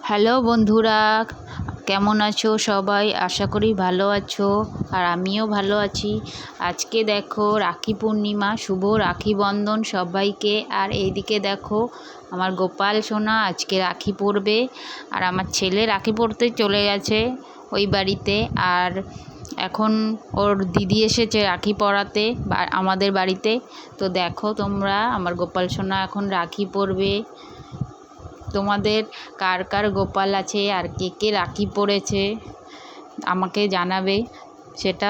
Hello বন্ধুরা, কেমন আছো সবাই? আশা করি ভালো আছো, আর আমিও ভালো আছি। আজকে দেখো রাখি পূর্ণিমা, শুভ রাখি বন্ধন সবাইকে। আর এইদিকে দেখো আমার গোপাল সোনা আজকে রাখি পরবে, আর আমার ছেলে রাখি পরতে চলে গেছে ওই বাড়িতে। আর এখন ওর দিদি এসেছে রাখি পরাতে আমাদের বাড়িতে। তো দেখো তোমরা, আমার গোপাল সোনা এখন রাখি পরবে। তোমাদের কার কার গোপাল আছে আর কে কে রাখি পড়েছে আমাকে জানাবে সেটা।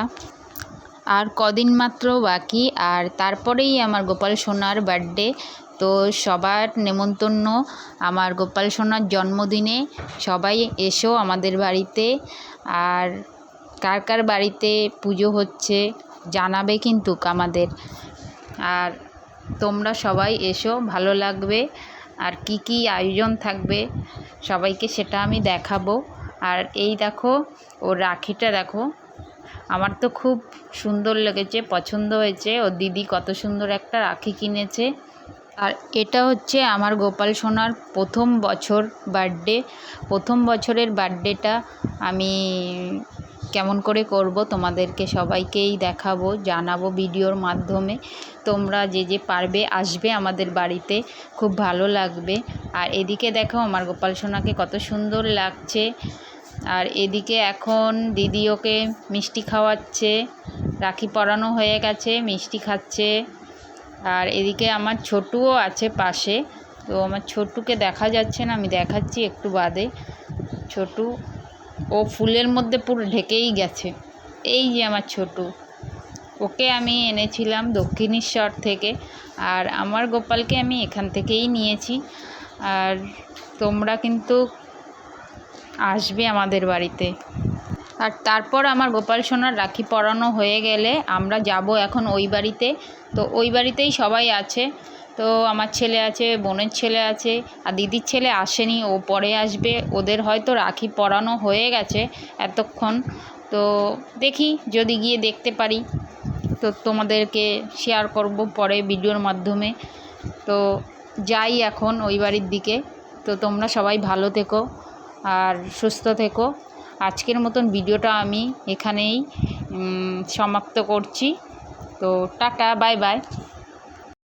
আর কদিন মাত্র বাকি, আর তারপরেই আমার গোপাল সোনার বার্থডে। তো সবার নেমন্তন্ন আমার গোপাল সোনার জন্মদিনে। সবাই এসো আমাদের বাড়িতে। আর কার কার বাড়িতে পুজো হচ্ছে জানাবে কিন্তু আমাদের। আর তোমরা সবাই এসো, ভালো লাগবে। আর কি কি আয়োজন থাকবে সবাইকে সেটা আমি দেখাবো। আর এই দেখো ওর রাখিটা দেখো, আমার তো খুব সুন্দর লেগেছে, পছন্দ হয়েছে। ওর দিদি কত সুন্দর একটা রাখি কিনেছে। আর এটা হচ্ছে আমার গোপাল সোনার প্রথম বছর বার্থডে। প্রথম বছরের বার্থডেটা আমি কেমন করে করব তোমাদেরকে সবাইকেই দেখাবো, জানাবো ভিডিওর মাধ্যমে। তোমরা যে যে পারবে আসবে আমাদের বাড়িতে, খুব ভালো লাগবে। আর এদিকে দেখো আমার গোপাল সোনাকে কত সুন্দর লাগছে। আর এদিকে এখন দিদি ওকে মিষ্টি খাওয়াচ্ছে, রাখি পরানো হয়ে গেছে, মিষ্টি খাচ্ছে। আর এদিকে আমার ছোটুও আছে পাশে। তো আমার ছোটুকে দেখা যাচ্ছে না, আমি দেখাচ্ছি একটু বাদে। ছোটু ও ফুলের মধ্যে পুরো ঢেকেই গেছে। এই যে আমার ছোটু, ওকে আমি এনেছিলাম দক্ষিণেশ্বর থেকে, আর আমার গোপালকে আমি এখান থেকেই নিয়েছি। আর তোমরা কিন্তু আসবে আমাদের বাড়িতে। আর তারপর আমার গোপাল সোনার রাখি পরানো হয়ে গেলে আমরা যাব এখন ওই বাড়িতে। তো ওই বাড়িতেই সবাই আছে। তো আমার ছেলে আছে, বোনের ছেলে আছে, আর দিদির ছেলে আসেনি, ও পরে আসবে। ওদের হয়তো রাখি পরানো হয়ে গেছে এতক্ষণ। তো দেখি যদি গিয়ে দেখতে পারি তো তোমাদেরকে শেয়ার করব পরে ভিডিওর মাধ্যমে। তো যাই এখন ওই বাড়ির দিকে। তো তোমরা সবাই ভালো থেকো আর সুস্থ থেকো। আজকের মতন ভিডিওটা আমি এখানেই সমাপ্ত করছি। তো টাটা, বাই বাই।